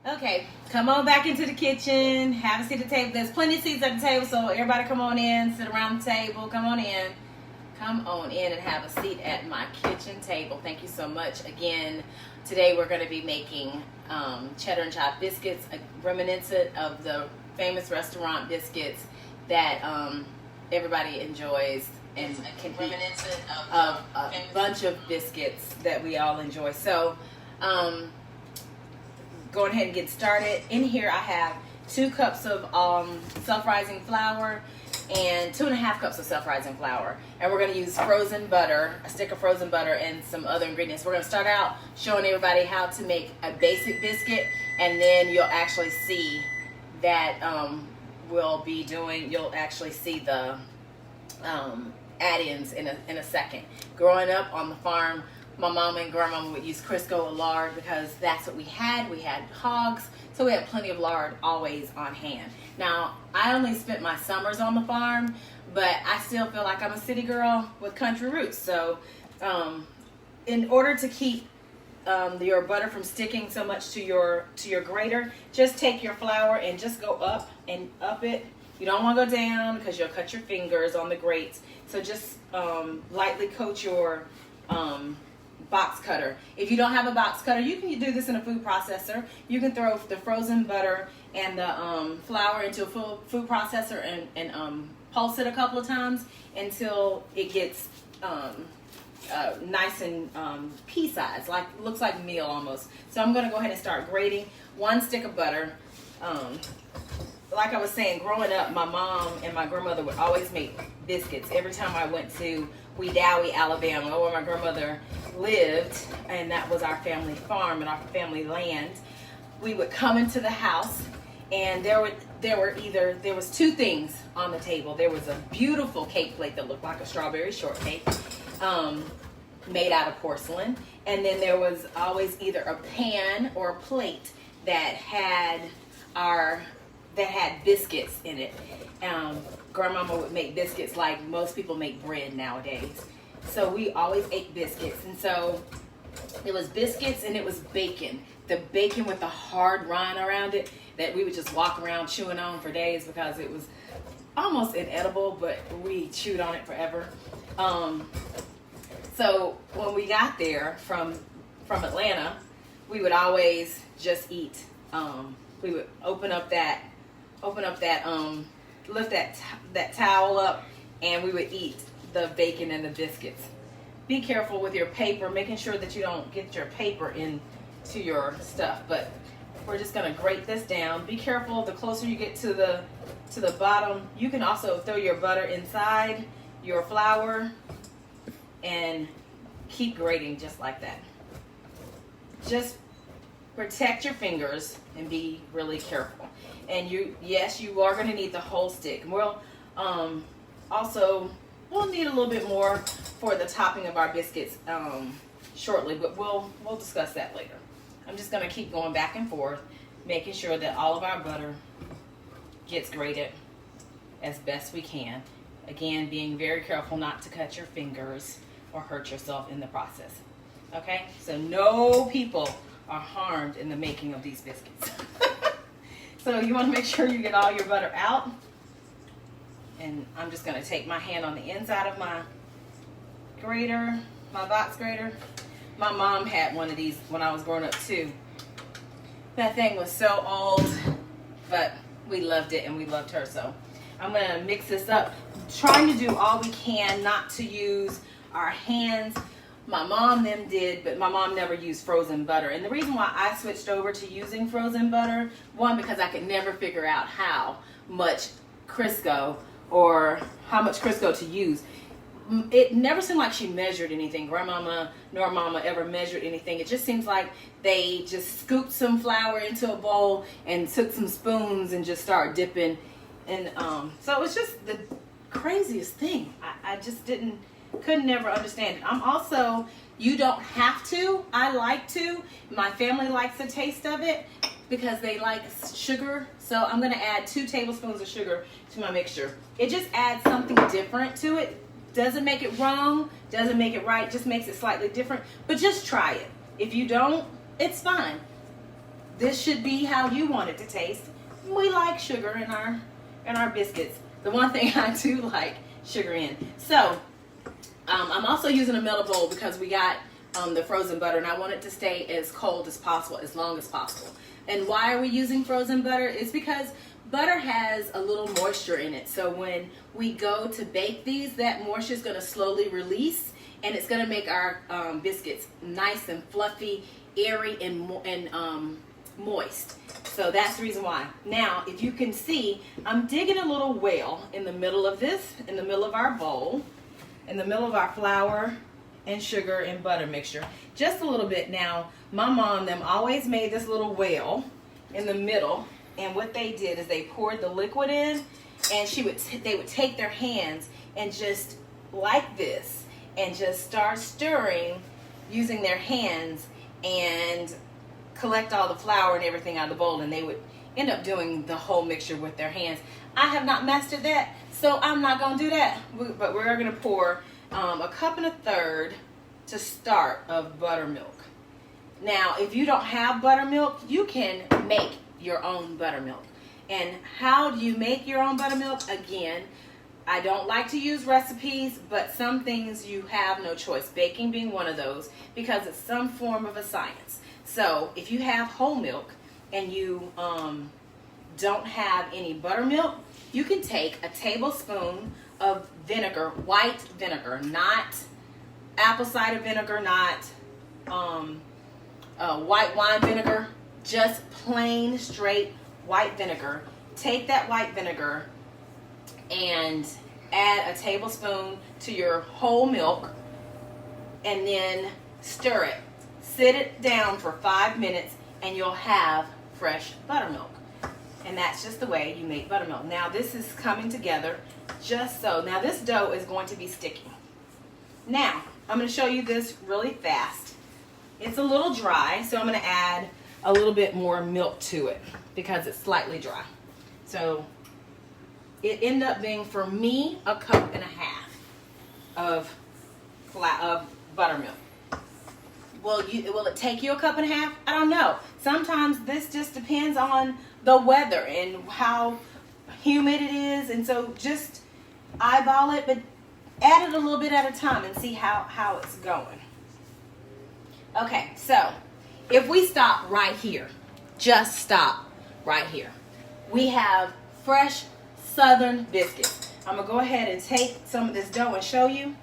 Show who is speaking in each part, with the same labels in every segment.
Speaker 1: Okay, come on back into the kitchen. Have a seat at the table. There's plenty of seats at the table, so everybody come on in, sit around the table. Come on in. Come on in and have a seat at my kitchen table. Thank you so much. Again, today we're going to be making cheddar and chive biscuits, a reminiscent of the famous restaurant biscuits that everybody enjoys and can eat of a bunch of biscuits that we all enjoy. So, going ahead and get started. In here I have 2 cups of self-rising flour and 2.5 cups of self-rising flour. And we're going to use frozen butter, a stick of frozen butter, and some other ingredients. We're going to start out showing everybody how to make a basic biscuit, and then you'll actually see that you'll actually see the add-ins in a second. Growing up on the farm, my mom and grandma would use Crisco lard because that's what we had. We had hogs, so we had plenty of lard always on hand. Now, I only spent my summers on the farm, but I still feel like I'm a city girl with country roots. So, in order to keep your butter from sticking so much to your grater, just take your flour and just go up and up it. You don't want to go down because you'll cut your fingers on the grates. So just lightly coat your box cutter. If you don't have a box cutter, you can do this in a food processor. You can throw the frozen butter and the flour into a food processor and pulse it a couple of times until it gets nice and pea size, looks like meal almost. So I'm going to go ahead and start grating 1 stick of butter. Like I was saying, growing up, my mom and my grandmother would always make biscuits. Every time I went to Wedowee, Alabama, where my grandmother lived, and that was our family farm and our family land, we would come into the house, and there was 2 things on the table. There was a beautiful cake plate that looked like a strawberry shortcake, made out of porcelain, and then there was always either a pan or a plate that had biscuits in it. Grandmama would make biscuits like most people make bread nowadays. So we always ate biscuits. And so it was biscuits and it was bacon. The bacon with the hard rind around it that we would just walk around chewing on for days because it was almost inedible, but we chewed on it forever. So when we got there from Atlanta, we would always just eat. We would lift that towel up, and we would eat the bacon and the biscuits. Be careful with your paper, making sure that you don't get your paper into your stuff. But we're just gonna grate this down. Be careful, the closer you get to the bottom, you can also throw your butter inside your flour and keep grating just like that. Just protect your fingers and be really careful. And you are going to need the whole stick. We'll need a little bit more for the topping of our biscuits shortly, but we'll discuss that later. I'm just going to keep going back and forth, making sure that all of our butter gets grated as best we can. Again, being very careful not to cut your fingers or hurt yourself in the process. Okay, so no people are harmed in the making of these biscuits. So you want to make sure you get all your butter out. And I'm just going to take my hand on the inside of my grater, my box grater. My mom had one of these when I was growing up too. That thing was so old, but we loved it and we loved her. So I'm going to mix this up, trying to do all we can not to use our hands. My mom them did, but my mom never used frozen butter. And the reason why I switched over to using frozen butter, one, because I could never figure out how much Crisco to use. It never seemed like she measured anything. Grandmama nor mama ever measured anything. It just seems like they just scooped some flour into a bowl and took some spoons and just started dipping. And so it was just the craziest thing. I just couldn't never understand it. I'm also, you don't have to. I like to. My family likes the taste of it because they like sugar. So I'm going to add 2 tablespoons of sugar to my mixture. It just adds something different to it. Doesn't make it wrong, doesn't make it right, just makes it slightly different. But just try it. If you don't, it's fine. this should be how you want it to taste. We like sugar in our biscuits. The one thing I do like sugar in. So I'm also using a metal bowl because we got the frozen butter, and I want it to stay as cold as possible, as long as possible. And why are we using frozen butter? It's because butter has a little moisture in it. So when we go to bake these, that moisture is going to slowly release, and it's going to make our biscuits nice and fluffy, airy, and moist. So that's the reason why. Now, if you can see, I'm digging a little well in the middle of this, in the middle of our bowl, in the middle of our flour and sugar and butter mixture. Just a little bit. Now, my mom, them always made this little well in the middle, and what they did is they poured the liquid in, and they would take their hands and just like this, and just start stirring using their hands and collect all the flour and everything out of the bowl, and they would end up doing the whole mixture with their hands. I have not mastered that, so I'm not going to do that. But we're going to pour a cup and a third to start of buttermilk. Now, if you don't have buttermilk, you can make your own buttermilk. And how do you make your own buttermilk? Again, I don't like to use recipes, but some things you have no choice. Baking being one of those, because it's some form of a science. So if you have whole milk and you don't have any buttermilk, you can take a tablespoon of vinegar, white vinegar, not apple cider vinegar, not white wine vinegar, just plain straight white vinegar. Take that white vinegar and add a tablespoon to your whole milk, and then stir it. Sit it down for 5 minutes, and you'll have fresh buttermilk. And that's just the way you make buttermilk. Now this is coming together just so. Now this dough is going to be sticky. Now I'm going to show you this really fast. It's a little dry, so I'm going to add a little bit more milk to it because it's slightly dry. So it ended up being, for me, a cup and a half of buttermilk. Will it take you a cup and a half? I don't know. Sometimes this just depends on the weather and how humid it is, and so just eyeball it, but add it a little bit at a time and see how it's going. Okay, so if we stop right here, just stop right here, we have fresh Southern biscuits. I'm gonna go ahead and take some of this dough and show you.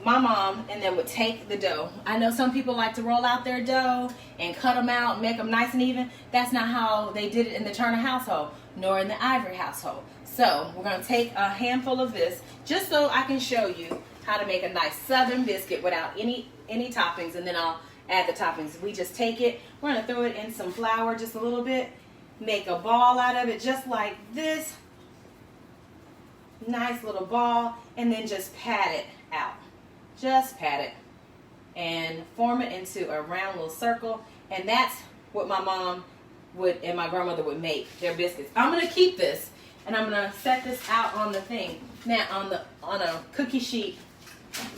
Speaker 1: My mom and then would take the dough. I know some people like to roll out their dough and cut them out and make them nice and even. That's not how they did it in the Turner household, nor in the Ivory household. So we're going to take a handful of this just so I can show you how to make a nice Southern biscuit without any toppings, and then I'll add the toppings. We just take it, we're going to throw it in some flour just a little bit, make a ball out of it just like this. Nice little ball, and then just pat it out. Just pat it and form it into a round little circle, and that's what my mom would and my grandmother would make their biscuits. I'm gonna keep this, and I'm gonna set this out on the thing now on a cookie sheet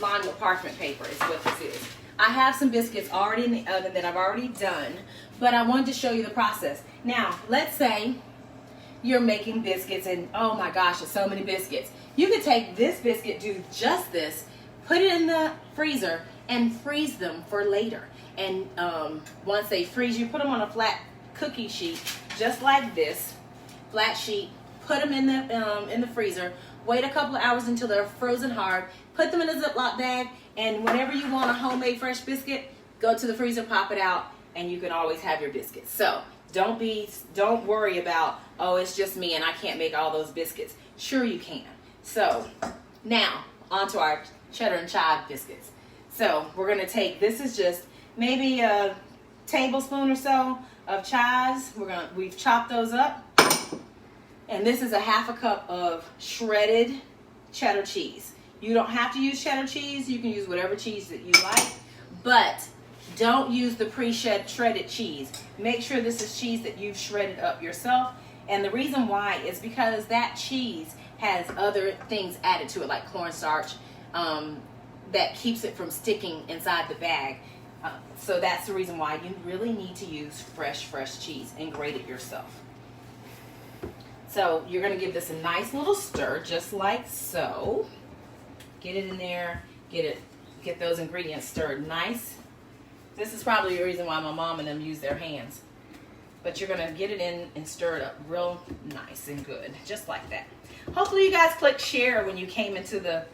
Speaker 1: lined with parchment paper is what this is. I have some biscuits already in the oven that I've already done, but I wanted to show you the process. Now, let's say you're making biscuits, and oh my gosh, there's so many biscuits. You could take this biscuit, do just this, put it in the freezer, and freeze them for later. And once they freeze, you put them on a flat cookie sheet, just like this, flat sheet. Put them in the freezer. Wait a couple of hours until they're frozen hard. Put them in a Ziploc bag, and whenever you want a homemade fresh biscuit, go to the freezer, pop it out, and you can always have your biscuits. So don't worry about, oh, it's just me and I can't make all those biscuits. Sure you can. So now on to our cheddar and chive biscuits. So we're going to take, this is just maybe a tablespoon or so of chives. We've chopped those up. And this is a half a cup of shredded cheddar cheese. You don't have to use cheddar cheese. You can use whatever cheese that you like, but don't use the pre-shredded cheese. Make sure this is cheese that you've shredded up yourself. And the reason why is because that cheese has other things added to it, like cornstarch, that keeps it from sticking inside the bag. So that's the reason why you really need to use fresh cheese and grate it yourself. So you're going to give this a nice little stir, just like so. Get it in there, get those ingredients stirred nice. This is probably the reason why my mom and them use their hands. But you're going to get it in and stir it up real nice and good, just like that. Hopefully you guys clicked share when you came into the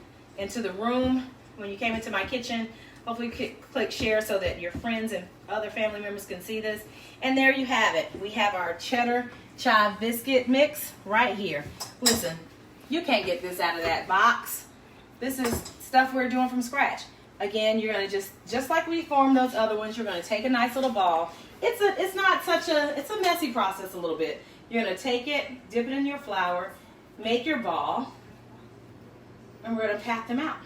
Speaker 1: room, when you came into my kitchen. Hopefully you click share so that your friends and other family members can see this. And there you have it. We have our cheddar chive biscuit mix right here. Listen, you can't get this out of that box. This is stuff we're doing from scratch. Again, you're going to just like we formed those other ones, you're going to take a nice little ball. It's a messy process a little bit. You're going to take it, dip it in your flour, make your ball, and we're going to pat them out.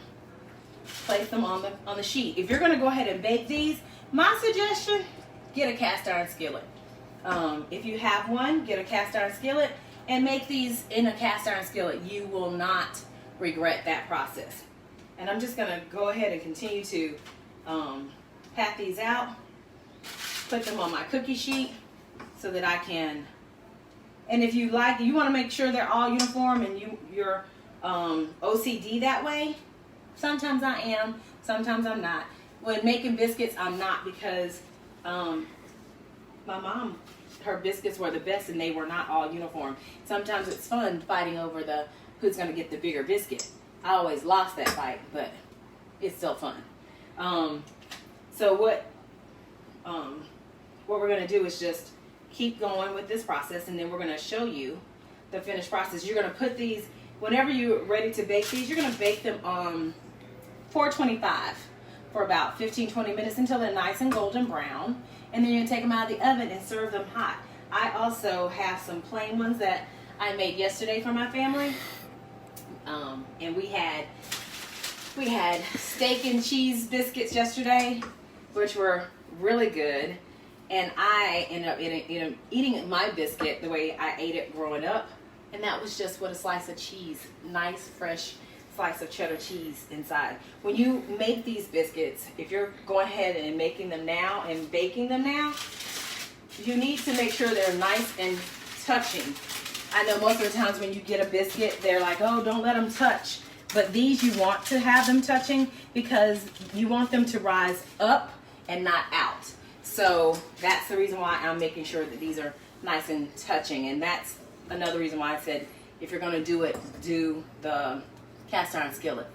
Speaker 1: Place them on the sheet. If you're going to go ahead and bake these, my suggestion, get a cast iron skillet. If you have one, get a cast iron skillet and make these in a cast iron skillet. You will not regret that process. And I'm just going to go ahead and continue to pat these out, put them on my cookie sheet so that I can, and if you like, you want to make sure they're all uniform and you're OCD that way. Sometimes I am, sometimes I'm not. When making biscuits, I'm not, because my mom, her biscuits were the best and they were not all uniform. Sometimes it's fun fighting over who's going to get the bigger biscuit. I always lost that fight, but it's still fun. So what we're going to do is just keep going with this process, and then we're going to show you the finished process. You're going to put these, whenever you're ready to bake these, you're going to bake them on 425 for about 15-20 minutes until they're nice and golden brown, and then you're going to take them out of the oven and serve them hot. I also have some plain ones that I made yesterday for my family. And we had steak and cheese biscuits yesterday, which were really good. And I ended up eating my biscuit the way I ate it growing up. And that was just with a slice of cheese, nice fresh slice of cheddar cheese inside. When you make these biscuits, if you're going ahead and making them now and baking them now, you need to make sure they're nice and touching. I know most of the times when you get a biscuit, they're like, oh, don't let them touch. But these, you want to have them touching because you want them to rise up and not out. So that's the reason why I'm making sure that these are nice and touching. And that's another reason why I said, if you're going to do it, do the cast iron skillet.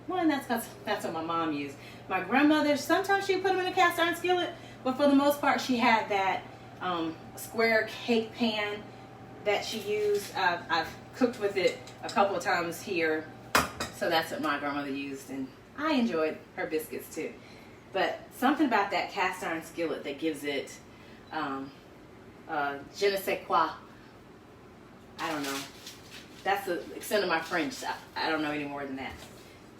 Speaker 1: One, that's what my mom used. My grandmother, sometimes she'd put them in a cast iron skillet, but for the most part, she had that square cake pan that she used. I've cooked with it a couple of times here, so that's what my grandmother used, and I enjoyed her biscuits too. But something about that cast iron skillet that gives it je ne sais quoi. I don't know. That's the extent of my French. I don't know any more than that.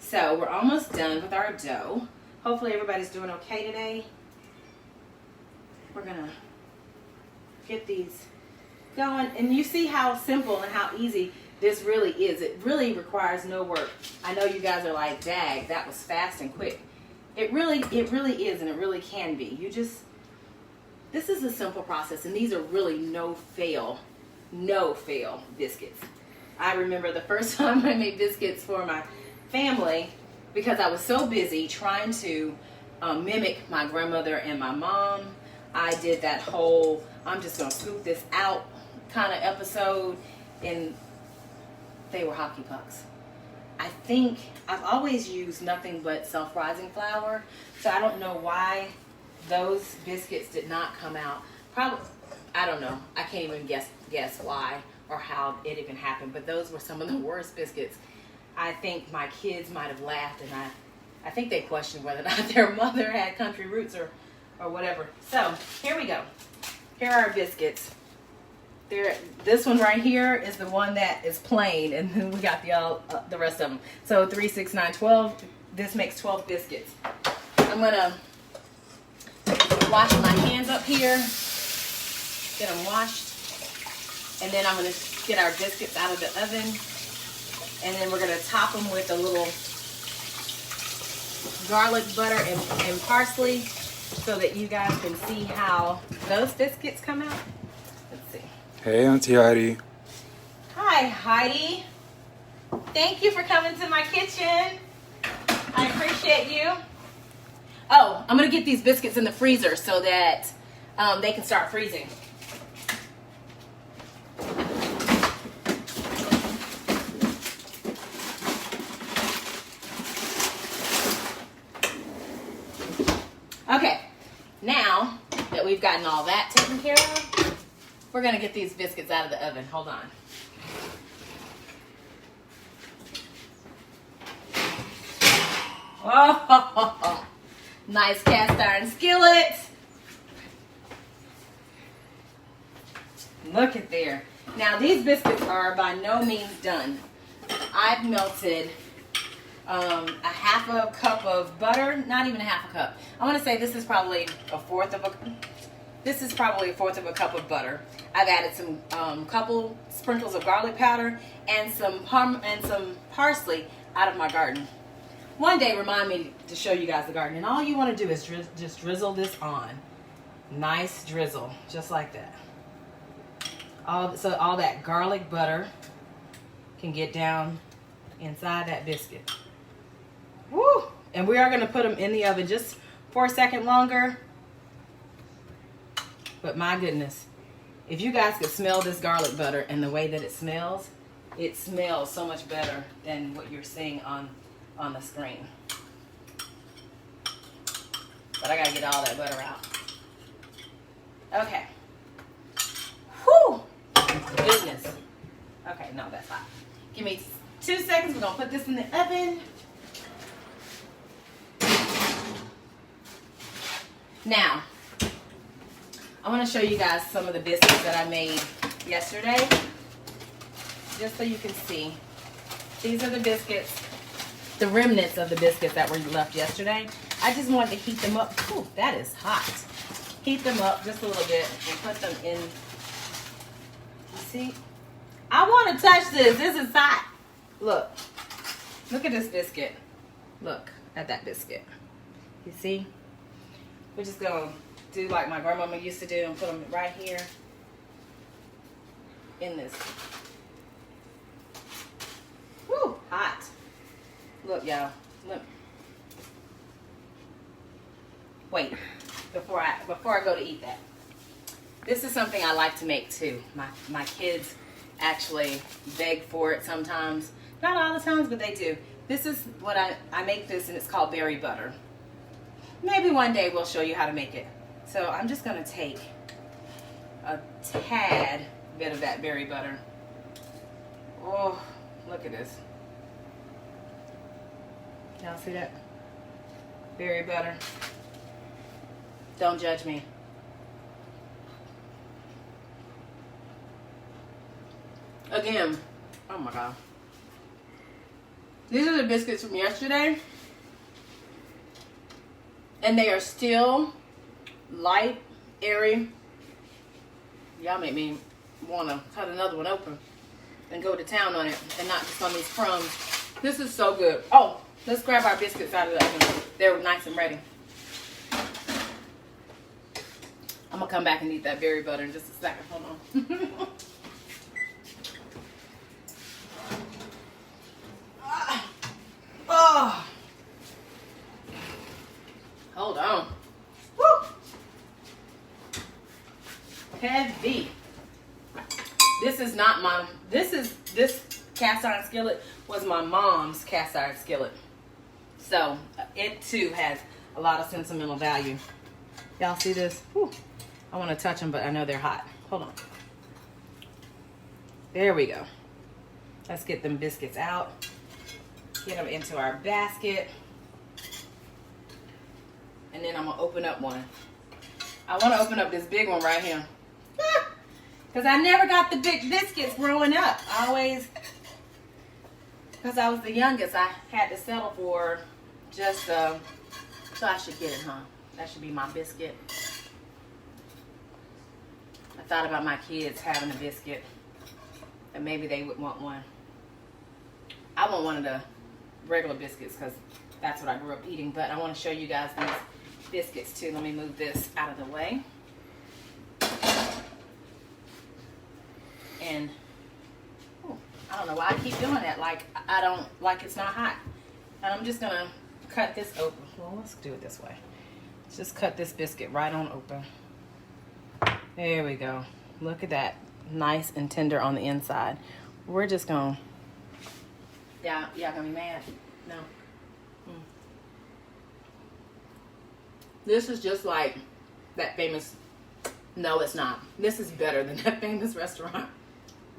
Speaker 1: So we're almost done with our dough. Hopefully everybody's doing okay today. We're gonna get these going, and you see how simple and how easy this really is. It really requires no work. I know you guys are like, dag, that was fast and quick. It really is, and it really can be. This is a simple process, and these are really no fail biscuits. I remember the first time I made biscuits for my family, because I was so busy trying to mimic my grandmother and my mom. I did that whole, I'm just gonna scoop this out kind of episode, and they were hockey pucks. I think I've always used nothing but self-rising flour, so I don't know why those biscuits did not come out. Probably, I don't know. I can't even guess why or how it even happened, but those were some of the worst biscuits. I think my kids might have laughed, and I think they questioned whether or not their mother had country roots or whatever. So here we go. Here are our biscuits. This one right here is the one that is plain, and then we got the rest of them. So 3, 6, 9, 12. This makes 12 biscuits. I'm gonna wash my hands up here, get them washed, and then I'm gonna get our biscuits out of the oven, and then we're gonna top them with a little garlic butter and parsley. so that you guys can see how those biscuits come out. Let's see.
Speaker 2: Hey, Auntie Heidi.
Speaker 1: Hi, Heidi. Thank you for coming to my kitchen. I appreciate you. Oh, I'm going to get these biscuits in the freezer so that they can start freezing. Okay, now that we've gotten all that taken care of, we're going to get these biscuits out of the oven. Hold on. Oh, nice cast iron skillet. Look at there. Now these biscuits are by no means done. I've melted a half a cup of butter, not even a half a cup. I want to say this is probably a fourth of a cup of butter. I've added some couple sprinkles of garlic powder and some parsley out of my garden. One day, remind me to show you guys the garden. And all you want to do is just drizzle this on. Nice drizzle, just like that. So all that garlic butter can get down inside that biscuit. Woo! And we are going to put them in the oven just for a second longer. But my goodness, if you guys could smell this garlic butter and the way that it smells so much better than what you're seeing on the screen. But I gotta get all that butter out. Okay. Whew! Goodness. Okay, no, that's fine. Give me 2 seconds. We're gonna put this in the oven. Now, I want to show you guys some of the biscuits that I made yesterday, just so you can see. These are the biscuits, the remnants of the biscuits that were left yesterday. I just wanted to heat them up. Ooh, that is hot. Heat them up just a little bit and put them in. You see? I want to touch this. This is hot. Look. Look at this biscuit. Look at that biscuit. You see? We're just going to do like my grandmama used to do and put them right here in this. Woo, hot. Look, y'all. Look. Wait, before I go to eat that. This is something I like to make too. My kids actually beg for it sometimes. Not all the times, but they do. This is what I make this, and it's called berry butter. Maybe one day we'll show you how to make it. So I'm just going to take a tad bit of that berry butter. Oh, look at this. Y'all see that? Berry butter. Don't judge me. Again, oh my God. These are the biscuits from yesterday. And they are still light, airy. Y'all make me want to cut another one open and go to town on it and not just on these crumbs. This is so good. Oh, let's grab our biscuits out of the oven. They're nice and ready. I'm going to come back and eat that berry butter in just a second. Hold on. Oh. Hold on. Woo. Heavy. This is not my, this cast iron skillet was my mom's cast iron skillet. So it too has a lot of sentimental value. Y'all see this? Whew. I want to touch them, but I know they're hot. Hold on. There we go. Let's get them biscuits out. Get them into our basket. And then I'm going to open up one. I want to open up this big one right here. Because I never got the big biscuits growing up. I always, because I was the youngest, I had to settle for just, so I should get it, huh? That should be my biscuit. I thought about my kids having a biscuit. And maybe they would want one. I want one of the regular biscuits because that's what I grew up eating. But I want to show you guys these biscuits too. Let me move this out of the way. And I don't know why I keep doing that. Like I don't like it's not hot. And I'm just gonna cut this open. Well, let's do it this way. Let's just cut this biscuit right on open. There we go. Look at that, nice and tender on the inside. We're just gonna. Y'all gonna be mad? No. This is just like that famous. No, it's not. This is better than that famous restaurant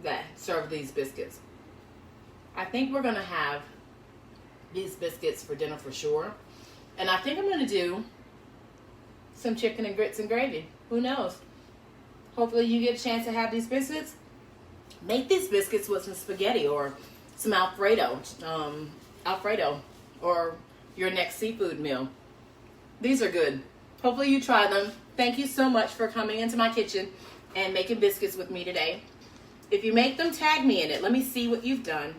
Speaker 1: that served these biscuits. I think we're gonna have these biscuits for dinner for sure. And I think I'm gonna do some chicken and grits and gravy. Who knows? Hopefully you get a chance to have these biscuits. Make these biscuits with some spaghetti or some Alfredo, or your next seafood meal. These are good. Hopefully you try them. Thank you so much for coming into my kitchen and making biscuits with me today. If you make them, tag me in it. Let me see what you've done.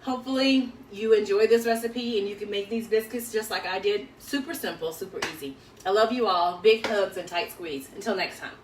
Speaker 1: Hopefully you enjoy this recipe and you can make these biscuits just like I did. Super simple, super easy. I love you all. Big hugs and tight squeeze. Until next time.